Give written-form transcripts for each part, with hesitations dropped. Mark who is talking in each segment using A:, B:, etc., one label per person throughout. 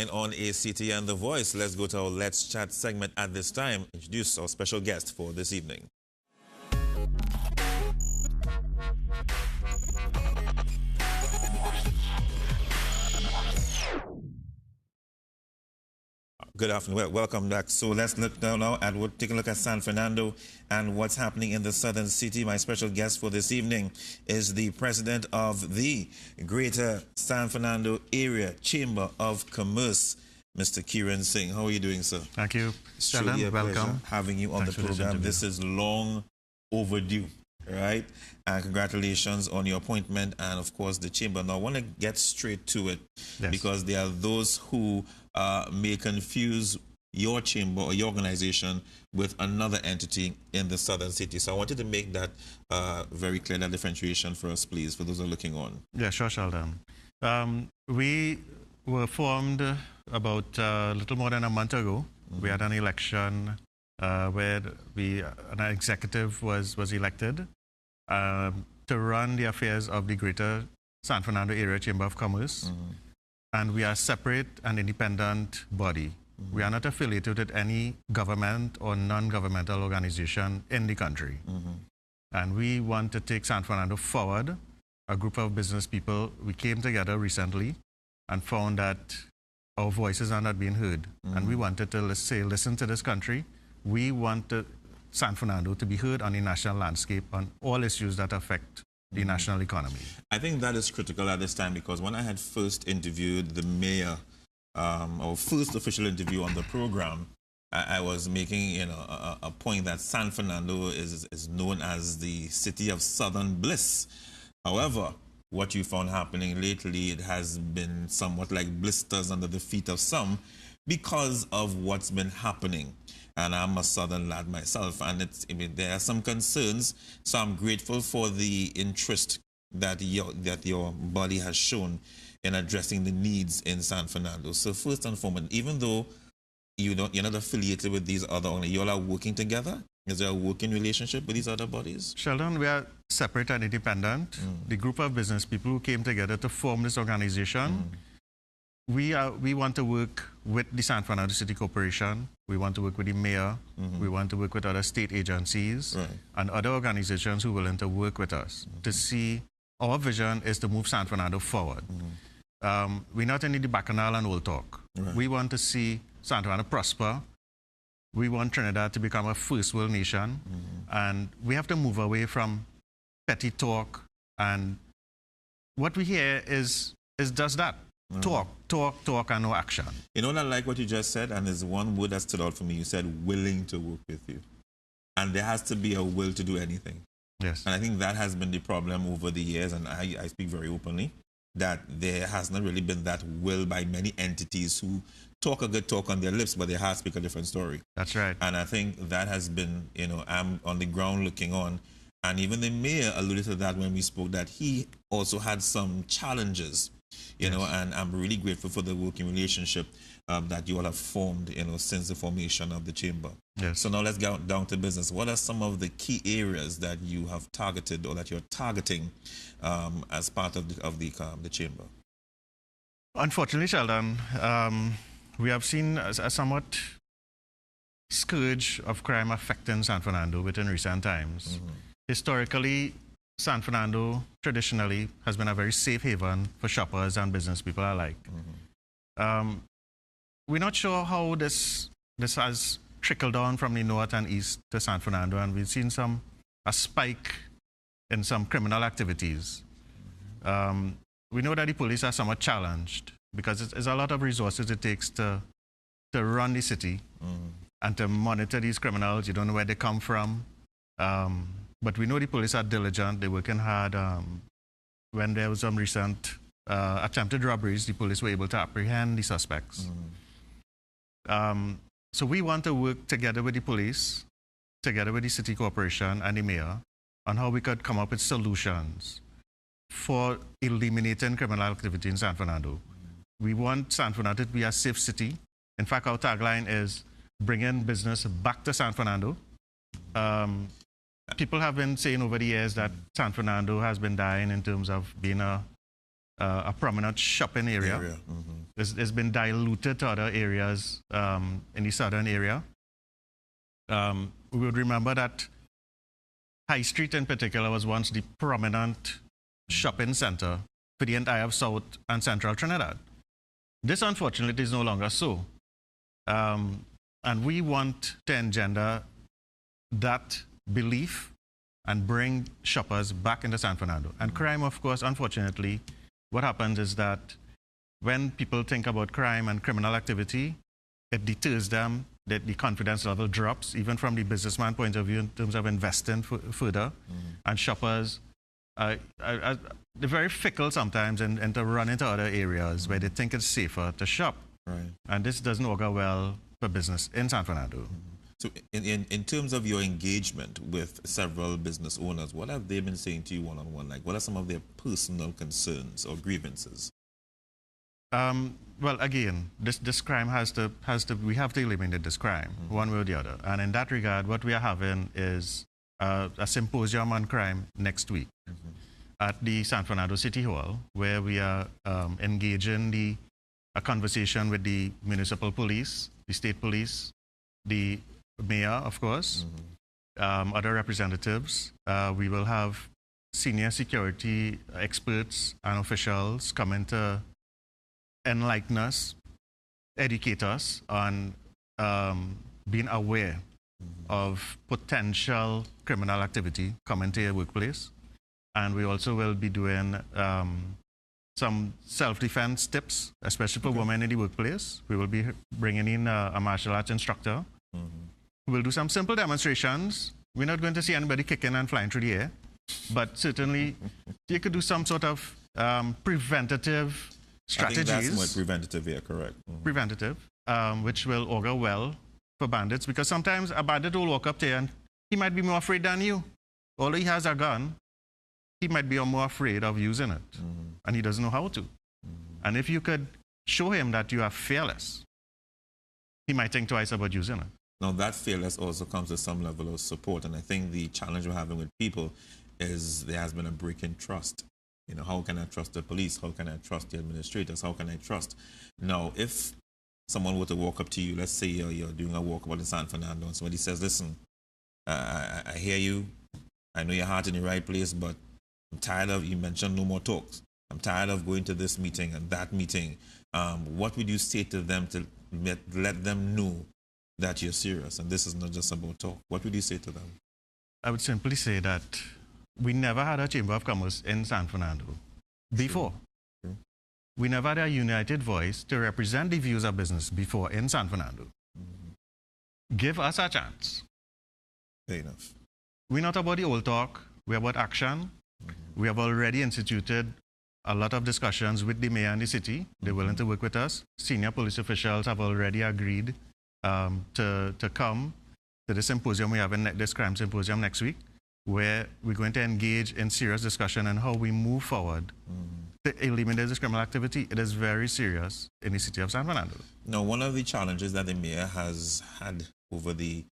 A: And on ACTN The Voice, let's go to our Let's Chat segment at this time. Introduce our special guest for this evening. Good afternoon. Welcome back. So let's look now at take a look at San Fernando and what's happening in the southern city. My special guest for this evening is the president of the Greater San Fernando Area Chamber of Commerce, Mr. Kiran Singh. How are you doing, sir?
B: Thank you, Sheldon. Welcome.
A: Having you on the program. This is long overdue, right? And congratulations on your appointment and, of course, the chamber. Now, I want to get straight to it because there are those who may confuse your chamber or your organization with another entity in the southern city. So I wanted to make that very clear, that differentiation for us, please, for those who are looking on. Yeah,
B: sure, Sheldon. We were formed about a little more than a month ago. We had an election where an executive was elected to run the affairs of the Greater San Fernando Area Chamber of Commerce. And we are a separate and independent body. We are not affiliated with any government or non-governmental organization in the country. And we want to take San Fernando forward. A group of business people, we came together recently and found that our voices are not being heard. And we wanted to say, listen to this country. We want San Fernando to be heard on the national landscape on all issues that affect the national economy.
A: I think that is critical at this time because when I had first interviewed the mayor, our first official interview on the program, I was making a point that San Fernando is known as the city of southern bliss. However, what you found happening lately, it has been somewhat like blisters under the feet of some because of what's been happening. And I'm a southern lad myself, and there are some concerns. So I'm grateful for the interest that your body has shown in addressing the needs in San Fernando. So first and foremost, even though you're not affiliated with these other organizations, you all are working together. Is there a working relationship with these other bodies?
B: Sheldon, we are separate and independent. The group of business people who came together to form this organization. We want to work with the San Fernando City Corporation. We want to work with the mayor. We want to work with other state agencies and other organizations who are willing to work with us to see our vision is to move San Fernando forward. We're not only the bacchanal and old talk. We want to see San Fernando prosper. We want Trinidad to become a first world nation. And we have to move away from petty talk. And what we hear is just that. Talk, and no action.
A: You know, I like what you just said, and there's one word that stood out for me. You said willing to work with you. And there has to be a will to do anything.
B: Yes.
A: And I think that has been the problem over the years, and I speak very openly, that there has not really been that will by many entities who talk a good talk on their lips, but their hearts speak a different story.
B: That's right.
A: And I think that has been, I'm on the ground looking on. And even the mayor alluded to that when we spoke, that he also had some challenges. And I'm really grateful for the working relationship that you all have formed, since the formation of the chamber.
B: Yes.
A: So now let's get down to business. What are some of the key areas that you have targeted or that you're targeting as part of the chamber?
B: Unfortunately, Sheldon, we have seen a somewhat scourge of crime affecting San Fernando within recent times. Historically, San Fernando traditionally has been a very safe haven for shoppers and business people alike. We're not sure how this has trickled down from the north and east to San Fernando, and we've seen a spike in some criminal activities. We know that the police are somewhat challenged because it's a lot of resources it takes to run the city and to monitor these criminals. You don't know where they come from. But we know the police are diligent. They're working hard. When there was some recent attempted robberies, the police were able to apprehend the suspects. So we want to work together with the police, together with the city corporation and the mayor, on how we could come up with solutions for eliminating criminal activity in San Fernando. We want San Fernando to be a safe city. In fact, our tagline is bringing business back to San Fernando. People have been saying over the years that San Fernando has been dying in terms of being a a prominent shopping area. It's been diluted to other areas in the southern area. We would remember that High Street in particular was once the prominent shopping center for the entire South and Central Trinidad. This, unfortunately, is no longer so. And we want to engender that belief and bring shoppers back into San Fernando. And crime, of course, unfortunately, what happens is that when people think about crime and criminal activity, it deters them, that the confidence level drops, even from the businessman point of view in terms of investing further. And shoppers, they're very fickle sometimes and to run into other areas where they think it's safer to shop.
A: Right.
B: And this doesn't augur well for business in San Fernando.
A: So in terms of your engagement with several business owners, what have they been saying to you one-on-one? Like, what are some of their personal concerns or grievances?
B: Well, again, this crime we have to eliminate this crime one way or the other. And in that regard, what we are having is a symposium on crime next week at the San Fernando City Hall, where we are engaging a conversation with the municipal police, the state police, the mayor, of course, other representatives. We will have senior security experts and officials coming to enlighten us, educate us on being aware of potential criminal activity coming to your workplace. And we also will be doing some self-defense tips, especially for women in the workplace. We will be bringing in a martial arts instructor. We'll do some simple demonstrations. We're not going to see anybody kicking and flying through the air, but certainly you could do some sort of preventative strategies.
A: I think that's more preventative, yeah, correct.
B: Preventative, which will augur well for bandits, because sometimes a bandit will walk up to you and he might be more afraid than you. Although he has a gun, he might be more afraid of using it, and he doesn't know how to. And if you could show him that you are fearless, he might think twice about using it.
A: Now, that fearless also comes with some level of support, and I think the challenge we're having with people is there has been a break in trust. You know, how can I trust the police? How can I trust the administrators? How can I trust? Now, if someone were to walk up to you, let's say you're doing a walkabout in San Fernando, and somebody says, listen, I hear you. I know your heart in the right place, but I'm tired of, you mentioned no more talks. I'm tired of going to this meeting and that meeting. What would you say to them to let them know that you're serious and this is not just about talk? What would you say to them?
B: I would simply say that we never had a Chamber of Commerce in San Fernando before.
A: True.
B: We never had a united voice to represent the views of business before in San Fernando. Give us a chance.
A: Fair enough.
B: We're not about the old talk. We're about action. We have already instituted a lot of discussions with the mayor and the city. They're willing to work with us. Senior police officials have already agreed to come to the symposium we have in this crime symposium next week, where we're going to engage in serious discussion on how we move forward to eliminate this criminal activity. It is very serious in the city of San Fernando.
A: Now, one of the challenges that the mayor has had over the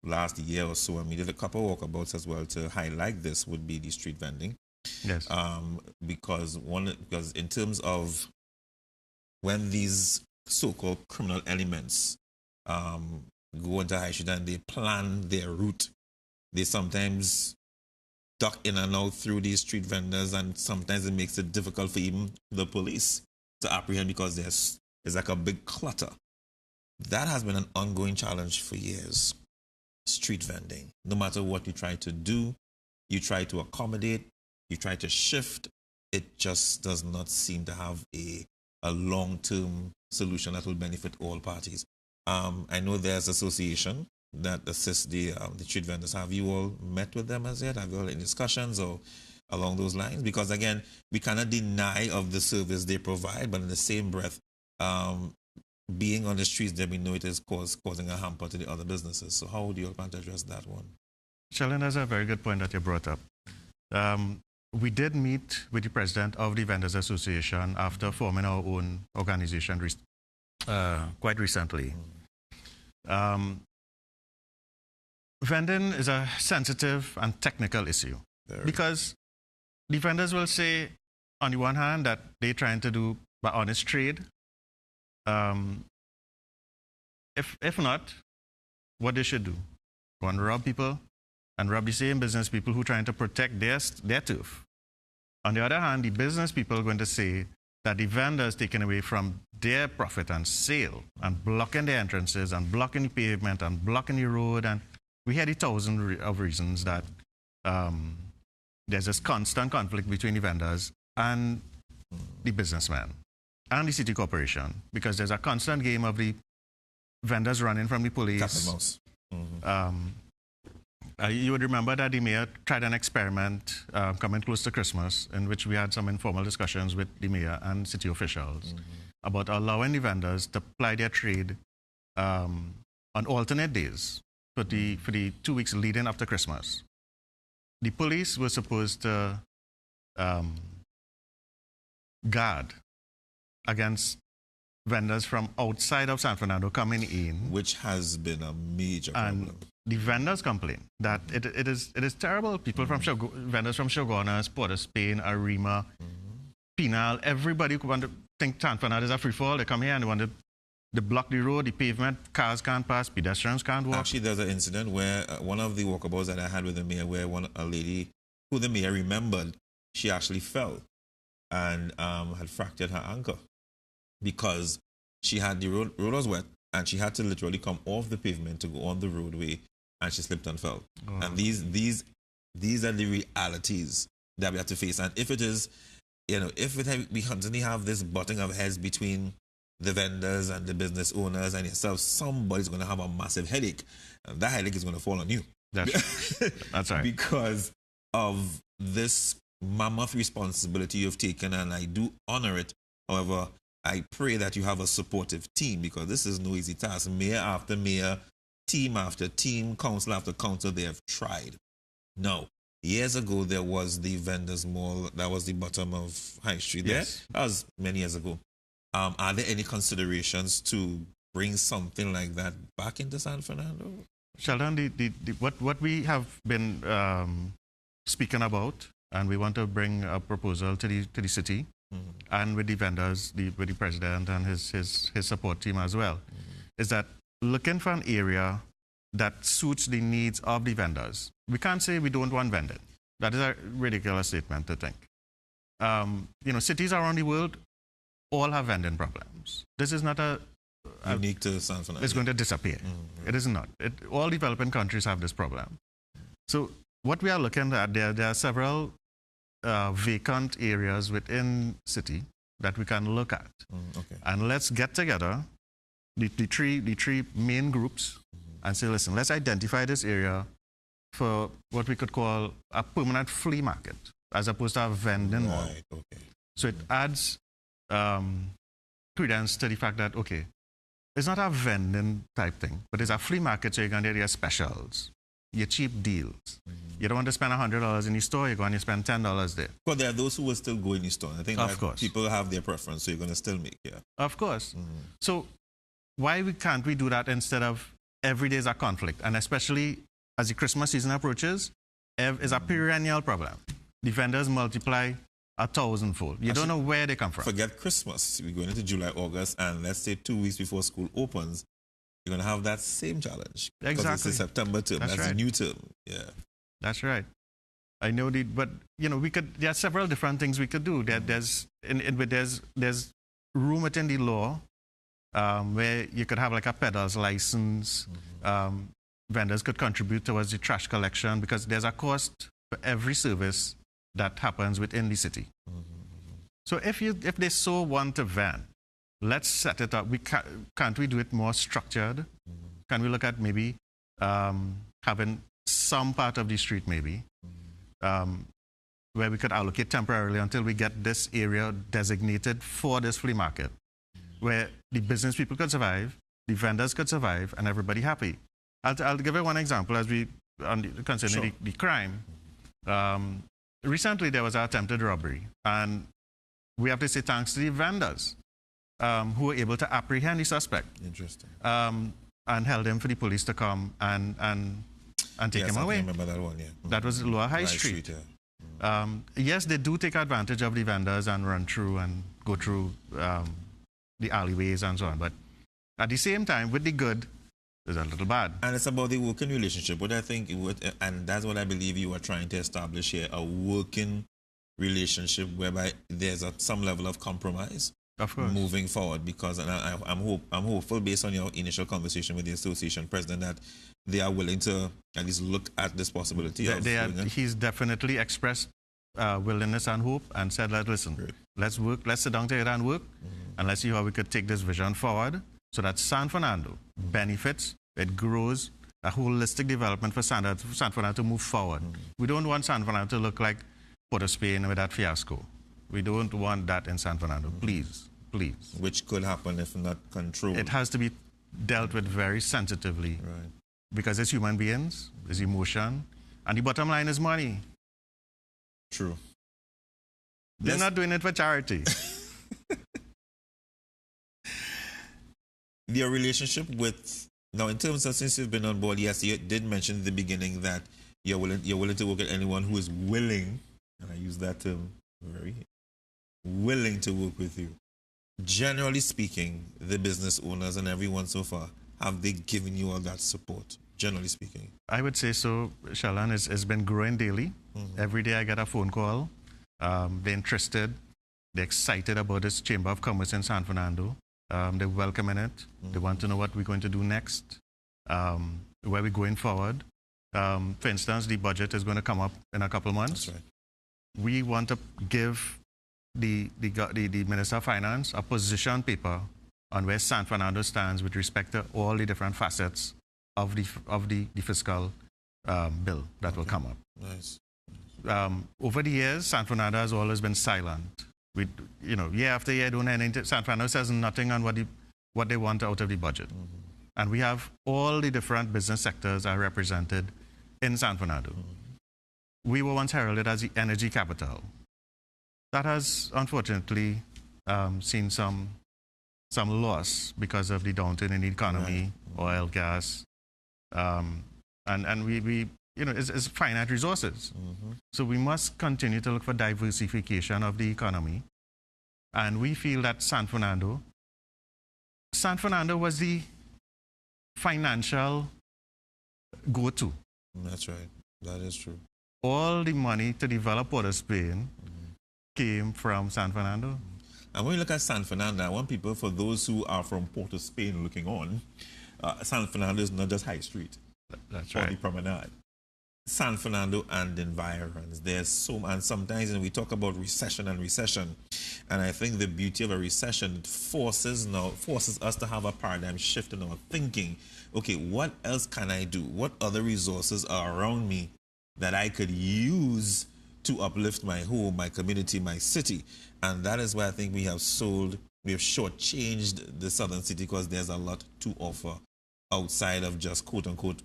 A: last year or so, and we did a couple of walkabouts as well to highlight this, would be the street vending.
B: Yes.
A: Because in terms of when these so-called criminal elements go into High Street and they plan their route, they sometimes duck in and out through these street vendors, and sometimes it makes it difficult for even the police to apprehend because there's like a big clutter. That has been an ongoing challenge for years. Street vending. No matter what you try to do, you try to accommodate, you try to shift, it just does not seem to have a long-term solution that will benefit all parties. I know there's an association that assists the street vendors. Have you all met with them as yet? Have you all in discussions or along those lines? Because again, we cannot deny of the service they provide, but in the same breath, being on the streets there, we know it is causing a hamper to the other businesses. So how do you all plan to address that one?
B: Sheldon, that's a very good point that you brought up. We did meet with the president of the Vendors Association after forming our own organization quite recently. Vending is a sensitive and technical issue because the vendors will say, on the one hand, that they're trying to do by honest trade. If not, what they should do? Go and rob people and rob the same business people who are trying to protect their turf. On the other hand, the business people are going to say that the vendors taking away from their profit and sale and blocking the entrances and blocking the pavement and blocking the road. And we had 1,000 of reasons that there's this constant conflict between the vendors and the businessmen and the city corporation, because there's a constant game of the vendors running from the police.
A: Cat and mouse.
B: You would remember that the mayor tried an experiment coming close to Christmas, in which we had some informal discussions with the mayor and city officials about allowing the vendors to ply their trade on alternate days for the 2 weeks leading up to Christmas. The police were supposed to guard against vendors from outside of San Fernando coming in,
A: which has been a major
B: and
A: problem.
B: the vendors complain that it is terrible. People from vendors from Shogunas, Port of Spain, Arima, Penal, everybody who want to think San Fernando is a free fall. They come here and they want to block the road, the pavement, cars can't pass, pedestrians can't walk.
A: Actually, there's an incident where one of the walkabouts that I had with the mayor, where a lady who the mayor remembered, she actually fell and had fractured her ankle because she had the road was wet and she had to literally come off the pavement to go on the roadway, and she slipped and fell. And these are the realities that we have to face. And if it is, we constantly have this butting of heads between the vendors and the business owners and yourself, somebody's going to have a massive headache, and that headache is going to fall on you.
B: That's right.
A: Because of this mammoth responsibility you've taken, and I do honor it. However, I pray that you have a supportive team, because this is no easy task. Mayor after mayor, team after team, council after council, they have tried. Now, years ago, there was the vendors mall. That was the bottom of High Street.
B: Yes.
A: That was many years ago. Are there any considerations to bring something like that back into San Fernando?
B: Sheldon, what we have been speaking about, and we want to bring a proposal to the city, and with the vendors, with the president and his support team as well, is that looking for an area that suits the needs of the vendors. We can't say we don't want vending. That is a ridiculous statement to think. Cities around the world all have vending problems. This is not
A: unique to San Fernando.
B: It's going to disappear. It is not. All developing countries have this problem. So what we are looking at, there are several vacant areas within city that we can look at. And let's get together, the three main groups, and say, listen, let's identify this area for what we could call a permanent flea market, as opposed to a vending mall. So it adds credence to the fact that, okay, it's not a vending type thing, but it's a flea market, so you're going to get your specials, your cheap deals. You don't want to spend $100 in the store, you're going to spend $10 there.
A: But there are those who will still go in the store. I think that people have their preference, so you're going to still make,
B: Of course. So why can't we do that instead of every day is a conflict? And especially as the Christmas season approaches, is a perennial problem. The vendors multiply 1,000-fold. You don't know where they come from.
A: Forget Christmas. We're going into July, August, and let's say 2 weeks before school opens, you're going to have that same challenge.
B: Exactly.
A: Because it's the September term. That's the new term. Yeah.
B: That's right. I know but there are several different things we could do. There's room within the law where you could have like a peddler's license. Vendors could contribute towards the trash collection, because there's a cost for every service that happens within the city. So if they so want to van, let's set it up. Can't we do it more structured? Can we look at maybe having some part of the street maybe where we could allocate temporarily until we get this area designated for this flea market, where the business people could survive, the vendors could survive, and everybody happy. I'll give you one example as we concerning the crime. Recently, there was an attempted robbery, and we have to say thanks to the vendors who were able to apprehend the suspect.
A: Interesting.
B: And held him for the police to come and take him away.
A: I remember that one,
B: That was Lower High Street. Yes, they do take advantage of the vendors and run through and go through the alleyways and so on. But at the same time, with the good, there's a little bad.
A: And it's about the working relationship. What I think, and that's what I believe you are trying to establish here, a working relationship whereby there's some level of compromise.
B: Of course.
A: Moving forward, because I'm hopeful based on your initial conversation with the association president that they are willing to at least look at this possibility.
B: He's definitely expressed willingness and hope and said, listen,
A: Great.
B: let's work, let's sit down together and work, and let's see how we could take this vision forward so that San Fernando benefits, it grows, a holistic development for San Fernando to move forward. We don't want San Fernando to look like Port of Spain with that fiasco. We don't want that in San Fernando, please. Please.
A: Which could happen if not controlled.
B: It has to be dealt with very sensitively.
A: Right.
B: Because it's human beings, there's emotion, and the bottom line is money.
A: True.
B: They're not doing it for charity.
A: Your relationship with, now in terms of since you've been on board, yes, you did mention in the beginning that you're willing to work with anyone who is willing, and I use that term very, willing to work with you. Generally speaking, the business owners and everyone so far, have they given you all that support, generally speaking?
B: I would say so, Sheldon. It's been growing daily. Every day I get a phone call. They're interested. They're excited about this Chamber of Commerce in San Fernando. They're welcoming it. They want to know what we're going to do next, where we're going forward. For instance, the budget is going to come up in a couple of months.
A: That's right.
B: We want to give the Minister of Finance a position paper on where San Fernando stands with respect to all the different facets of the fiscal bill that will come up.
A: Nice.
B: Over the years, San Fernando has always been silent. Year after year, San Fernando says nothing on what they want out of the budget. And we have all the different business sectors are represented in San Fernando. We were once heralded as the energy capital. That has unfortunately seen some loss because of the downturn in the economy, oil, gas, and we it's finite resources. So we must continue to look for diversification of the economy, and we feel that San Fernando was the financial go-to.
A: That's right. That is true.
B: All the money to develop Port of Spain came from San Fernando.
A: And when you look at San Fernando, I want people, for those who are from Port of Spain looking on, San Fernando is not just High Street.
B: That's
A: or
B: right.
A: the promenade. San Fernando and environs. There's and sometimes we talk about recession, and I think the beauty of a recession forces us to have a paradigm shift in our thinking. Okay, what else can I do? What other resources are around me that I could use to uplift my home, my community, my city? And that is why I think we have shortchanged the southern city, because there's a lot to offer outside of just quote-unquote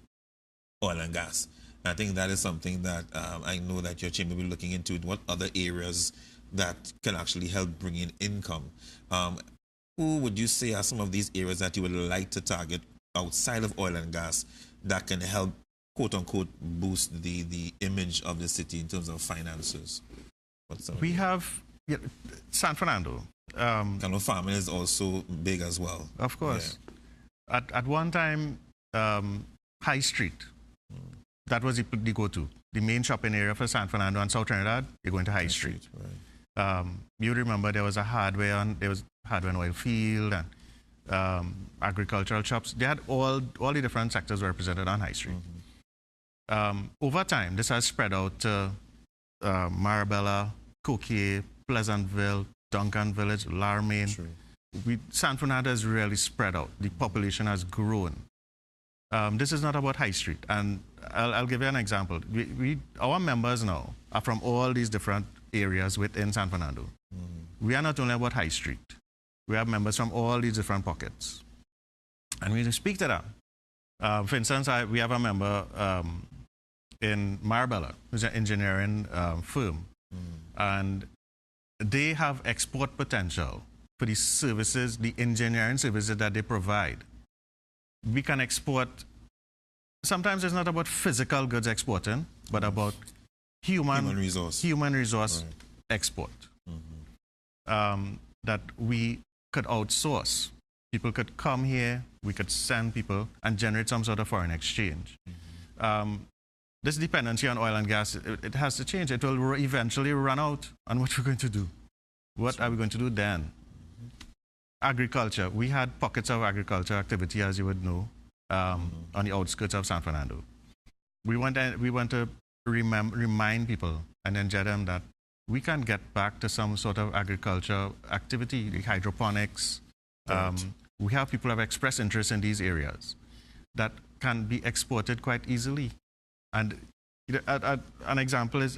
A: oil and gas. And I think that is something that I know that your chamber will be looking into, what other areas that can actually help bring in income. Who would you say are some of these areas that you would like to target outside of oil and gas that can help, quote-unquote, boost the image of the city in terms of finances?
B: We have San Fernando.
A: Farming is also big as well.
B: Of course. Yeah. At one time, High Street, that was the go-to. The main shopping area for San Fernando and South Trinidad, you're going to High Street. Right. You remember there was hardware and oil field and agricultural shops. They had all the different sectors represented on High Street. Over time, this has spread out to Marabella, Coquet, Pleasantville, Duncan Village, Larmain. San Fernando has really spread out. The population has grown. This is not about High Street. And I'll give you an example. Our members now are from all these different areas within San Fernando. We are not only about High Street. We have members from all these different pockets. And we speak to them. For instance, we have a member in Marabella, who's an engineering firm. And they have export potential for the services, the engineering services that they provide. We can export. Sometimes it's not about physical goods exporting, but about
A: human resource
B: right. Export that we could outsource. People could come here, we could send people and generate some sort of foreign exchange. This dependency on oil and gas, it has to change. It will eventually run out. And what we're going to do? What are we going to do then? Agriculture. We had pockets of agriculture activity, as you would know, on the outskirts of San Fernando. We want to remind people and then them that we can get back to some sort of agriculture activity, the hydroponics. We have people who have expressed interest in these areas that can be exported quite easily. And an example is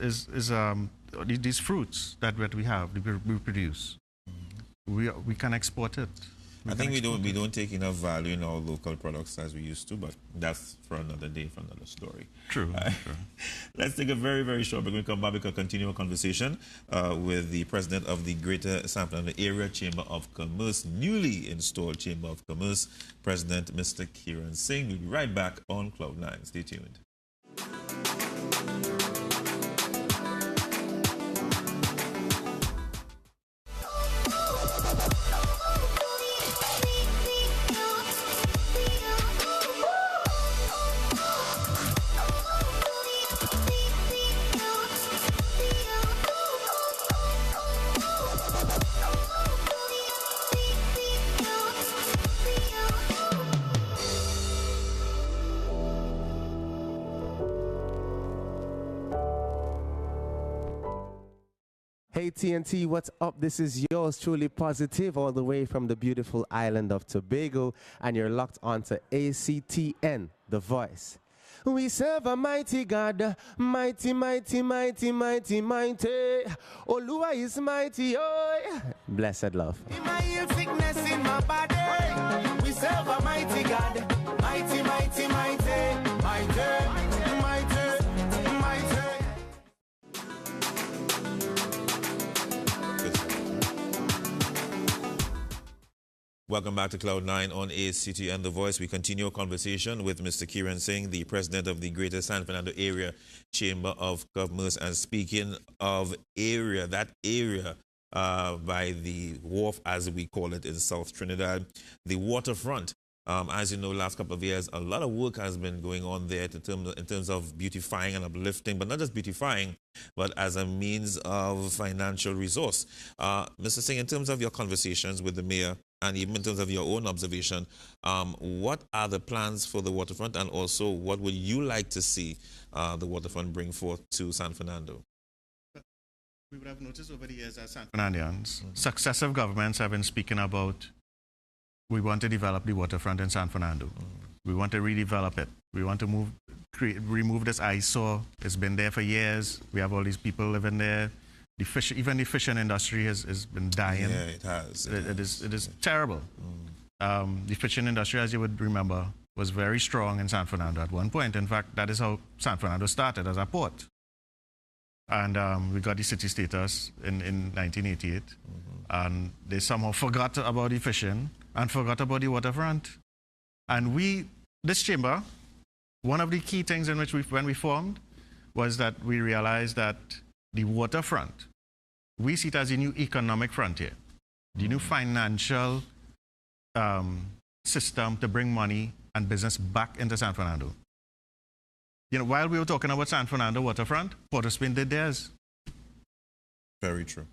B: these fruits that we have, we produce. We can export it.
A: I think we don't take enough value in our local products as we used to, but that's for another day, for another story.
B: True.
A: Let's take a very, very short break. We're going to come back. We can continue our conversation with the president of the Greater San Fernando Area Chamber of Commerce, newly installed Chamber of Commerce, President Mr. Kiran Singh. We'll be right back on Cloud 9. Stay tuned.
C: Hey TNT, what's up? This is yours truly Positive, all the way from the beautiful island of Tobago, and you're locked onto ACTN, The Voice. We serve a mighty God, mighty, mighty, mighty, mighty, mighty. Olua is mighty, oh. Blessed love.
D: In my sickness in my body, we serve a mighty God, mighty, mighty, mighty, mighty, mighty, mighty.
A: Welcome back to Cloud 9 on ACTN The Voice. We continue our conversation with Mr. Kiran Singh, the president of the Greater San Fernando Area Chamber of Commerce. And speaking of area, that area by the wharf, as we call it in South Trinidad, the waterfront. As you know, last couple of years, a lot of work has been going on there in terms of beautifying and uplifting, but not just beautifying, but as a means of financial resource. Mr. Singh, in terms of your conversations with the mayor, and even in terms of your own observation, what are the plans for the waterfront, and also what would you like to see the waterfront bring forth to San Fernando?
B: We would have noticed over the years as San Fernandians, successive governments have been speaking about, we want to develop the waterfront in San Fernando. We want to redevelop it. We want to remove this eyesore. It's been there for years. We have all these people living there. Even the fishing industry has been dying.
A: Yeah, it has.
B: It is terrible. The fishing industry, as you would remember, was very strong in San Fernando at one point. In fact, that is how San Fernando started, as a port. And we got the city status in 1988. And they somehow forgot about the fishing and forgot about the waterfront. And this chamber, one of the key things in which when we formed was that we realized that the waterfront, we see it as a new economic frontier, the new financial system to bring money and business back into San Fernando. You know, while we were talking about San Fernando waterfront, Port of Spain did theirs.
A: Very true.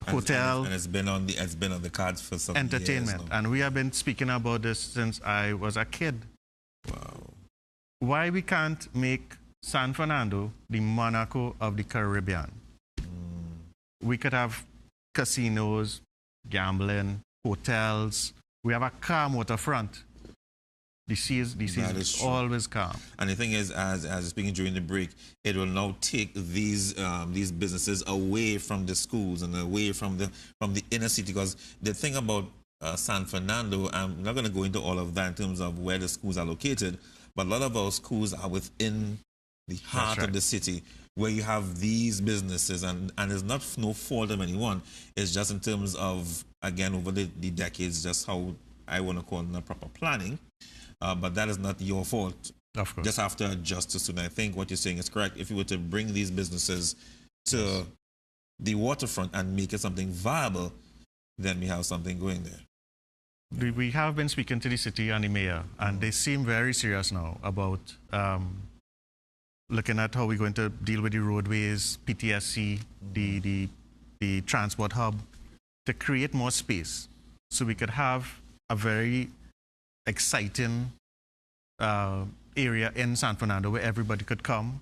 B: Hotel,
A: and it's been on the cards for some
B: entertainment,
A: years now.
B: And we have been speaking about this since I was a kid.
A: Wow.
B: Why we can't make San Fernando the Monaco of the Caribbean? We could have casinos, gambling, hotels. We have a calm waterfront. The sea is always calm.
A: And the thing is, as speaking during the break, it will now take these businesses away from the schools and away from the inner city. Because the thing about San Fernando, I'm not going to go into all of that in terms of where the schools are located, but a lot of our schools are within the heart of the city, where you have these businesses, and it's not no fault of anyone. It's just in terms of, again, over the decades, just how I want to call it, not proper planning. But that is not your fault.
B: Of course.
A: just have to adjust to soon. I think what you're saying is correct. If you were to bring these businesses to the waterfront and make it something viable, then we have something going there.
B: We have been speaking to the city and the mayor, and they seem very serious now about looking at how we're going to deal with the roadways, PTSC, the transport hub, to create more space so we could have a very exciting area in San Fernando where everybody could come.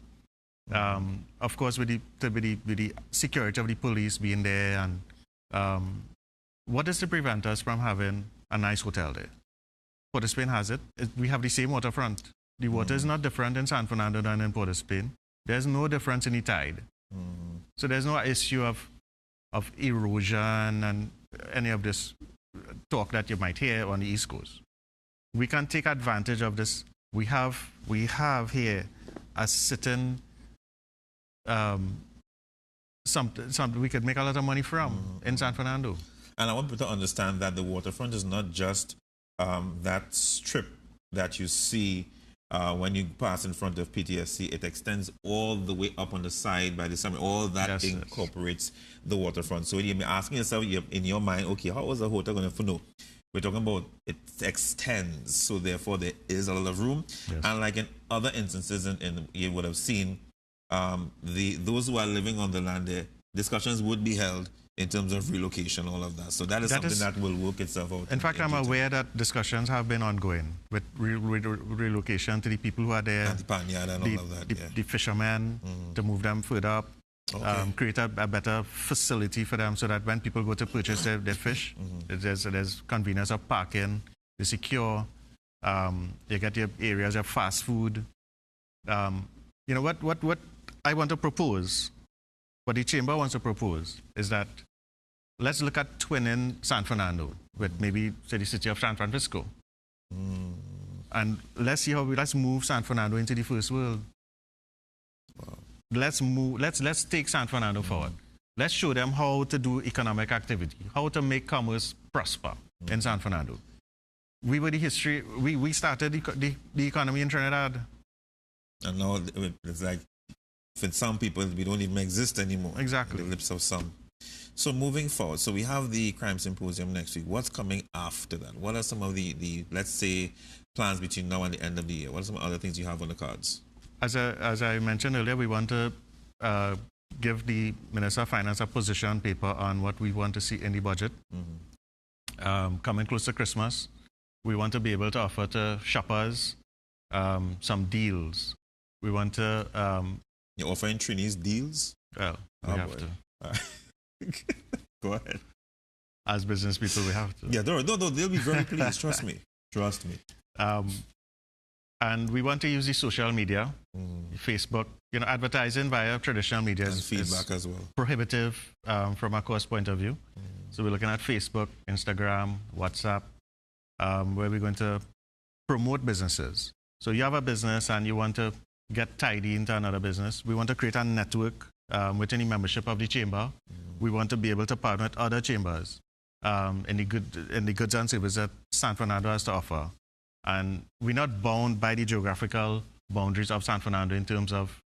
B: Of course, with the security of the police being there, and what is to prevent us from having a nice hotel there? Port of Spain has it. We have the same waterfront. The water is not different in San Fernando than in Port of Spain. There's no difference in the tide. So there's no issue of erosion and any of this talk that you might hear on the East Coast. We can take advantage of this. We have here a sitting something we could make a lot of money from in San Fernando.
A: And I want people to understand that the waterfront is not just that strip that you see when you pass in front of PTSC. It extends all the way up on the side by the summit. All that incorporates the waterfront. So you're asking yourself in your mind, okay, how was the hotel going to know? We're talking about it extends, so therefore there is a lot of room. And like in other instances, and you would have seen, those who are living on the land there, discussions would be held in terms of relocation, all of that. So that is something that will work itself out.
B: In fact, I'm aware that discussions have been ongoing with relocation to the people who are there,
A: and the panyard and all of that,
B: the fishermen, to move them further up, create a better facility for them so that when people go to purchase their fish, there's convenience of parking, they're secure, you get your areas of fast food. You know, what I want to propose, what the Chamber wants to propose is that let's look at twinning San Fernando with maybe, say, the city of San Francisco. And let's see how let's move San Fernando into the first world.
A: Wow.
B: Let's take San Fernando forward. Let's show them how to do economic activity, how to make commerce prosper in San Fernando. We were the history, we started the economy in Trinidad.
A: And now it's like, for some people, we don't even exist anymore.
B: Exactly.
A: On the lips of some. So moving forward, so we have the crime symposium next week. What's coming after that? What are some of the let's say, plans between now and the end of the year? What are some other things you have on the cards?
B: As I mentioned earlier, we want to give the Minister of Finance a position paper on what we want to see in the budget. Coming close to Christmas, we want to be able to offer to shoppers some deals. We want to...
A: You're offering Trini's deals?
B: Well, we have to.
A: Go ahead.
B: As business people, we have to.
A: Yeah, no, they'll be very pleased. Trust me. Trust me.
B: And we want to use the social media, Facebook. You know, advertising via traditional media
A: and feedback as well.
B: Prohibitive from a cost point of view. So we're looking at Facebook, Instagram, WhatsApp, where we're going to promote businesses. So you have a business and you want to get tidy into another business. We want to create a network within the membership of the chamber. We want to be able to partner with other chambers in the goods and services that San Fernando has to offer. And we're not bound by the geographical boundaries of San Fernando in terms of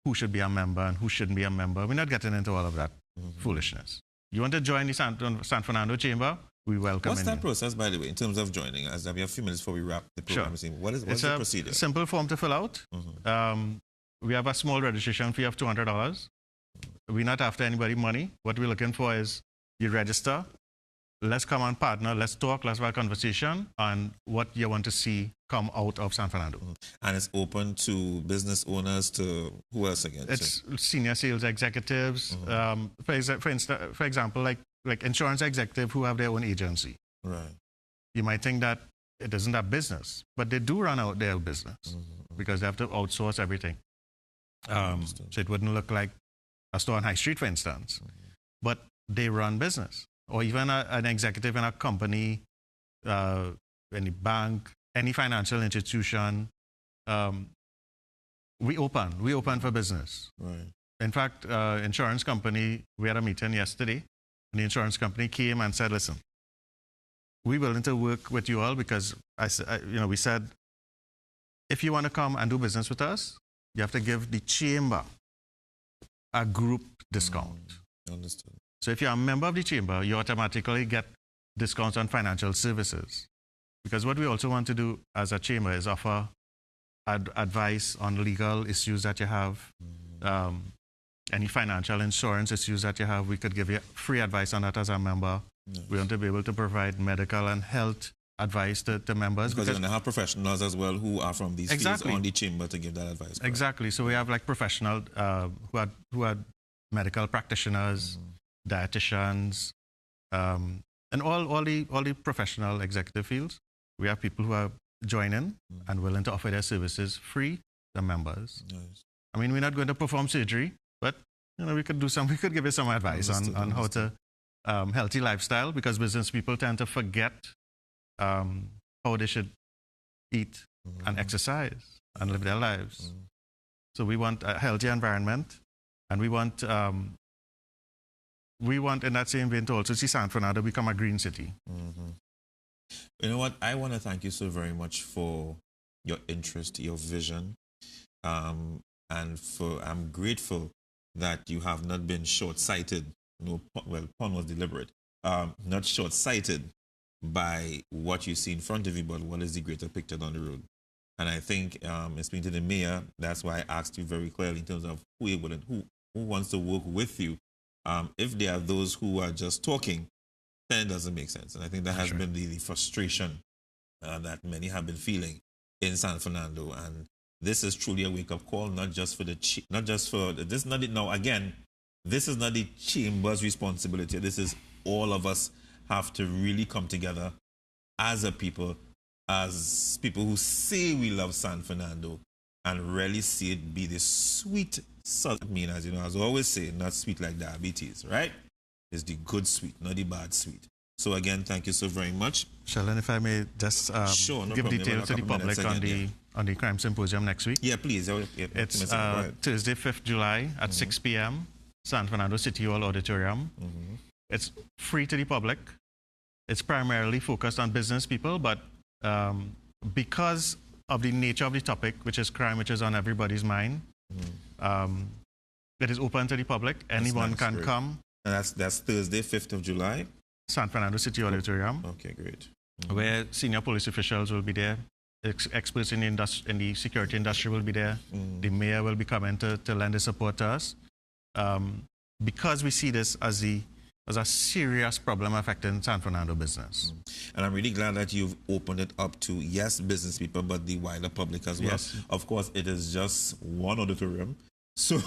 B: who should be a member and who shouldn't be a member. We're not getting into all of that foolishness. You want to join the San Fernando Chamber? We welcome you.
A: What's that process, by the way, in terms of joining? As we have a few minutes before we wrap the program.
B: Sure.
A: What's the procedure?
B: It's a simple form to fill out. We have a small registration fee of $200. We're not after anybody money. What we're looking for is you register. Let's come and partner. Let's talk. Let's have a conversation on what you want to see come out of San Fernando.
A: And it's open to business owners, to who else again?
B: It's senior sales executives. For example, like insurance executive who have their own agency.
A: Right.
B: You might think that it doesn't have business, but they do run out their business because they have to outsource everything. So it wouldn't look like a store on High Street, for instance. But they run business. Or even an executive in a company, any bank, any financial institution. We open for business.
A: Right.
B: In fact, insurance company, we had a meeting yesterday, and the insurance company came and said, listen, we're willing to work with you all because we said if you want to come and do business with us, you have to give the chamber a group discount.
A: Understood.
B: So if you're a member of the chamber, you automatically get discounts on financial services. Because what we also want to do as a chamber is offer advice on legal issues that you have, any financial insurance issues that you have. We could give you free advice on that as a member.
A: Nice.
B: We want to be able to provide medical and health advice to members.
A: Because you're going to have professionals as well who are from these fields
B: Exactly.
A: on the chamber to give that advice. Correct?
B: Exactly. So we have like professional who are medical practitioners, dietitians, and all the professional executive fields. We have people who are joining and willing to offer their services free to members.
A: Nice.
B: I mean, we're not going to perform surgery, but we could give you some advice on how to healthy lifestyle, because business people tend to forget how they should eat and exercise and live their lives. So we want a healthy environment, and we want in that same vein to also see San Fernando become a green city.
A: You know what? I want to thank you so very much for your interest, your vision, and I'm grateful that you have not been short-sighted. Pun was deliberate. Not short-sighted by what you see in front of you, but what is the greater picture down the road. And I think, in speaking to the mayor, that's why I asked you very clearly in terms of who wants to work with you. If there are those who are just talking, then it doesn't make sense. And I think that has been the frustration that many have been feeling in San Fernando. And this is truly a wake-up call, not just for this is not it now. Again, this is not the chamber's responsibility. This is all of us have to really come together as a people, as people who say we love San Fernando, and really see it be the sweet salt. I mean, as you know, as I always say, not sweet like diabetes, right? It's the good sweet, not the bad sweet. So again, thank you so very much.
B: Sheldon, if I may just give details to the public on the crime symposium next week.
A: Yeah, please.
B: It's Thursday, 5th July at 6 p.m. San Fernando City Hall Auditorium. It's free to the public. It's primarily focused on business people, but because of the nature of the topic, which is crime, which is on everybody's mind, it is open to the public. Anyone can come.
A: And that's Thursday, 5th of July?
B: San Fernando City Auditorium.
A: Okay, great.
B: Where senior police officials will be there. Experts in the security industry will be there. The mayor will be coming to lend his support to us. Because we see this as a serious problem affecting San Fernando business.
A: And I'm really glad that you've opened it up to, yes, business people, but the wider public as well.
B: Yes.
A: Of course, it is just one auditorium. So,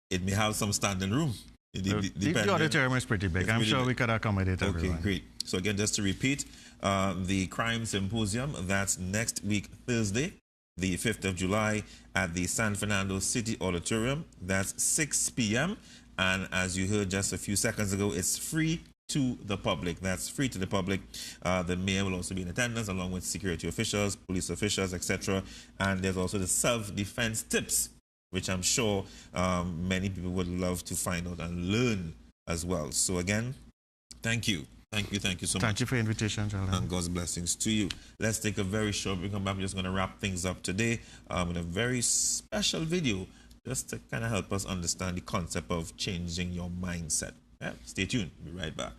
A: it may have some standing room.
B: The auditorium is pretty big. I'm sure we could accommodate everyone.
A: Okay, great. So again, just to repeat, the Crime Symposium, that's next week, Thursday, the 5th of July at the San Fernando City Auditorium. That's 6 p.m. And as you heard just a few seconds ago, it's free to the public. That's free to the public. The mayor will also be in attendance along with security officials, police officials, etc. And there's also the self-defense tips, which I'm sure many people would love to find out and learn as well. So again, thank you. Thank you so much.
B: Thank you for the invitation, Sheldon.
A: And God's blessings to you. Let's take a very short break. Come back. We're just going to wrap things up today with a very special video just to kind of help us understand the concept of changing your mindset. Yeah? Stay tuned. We'll be right back.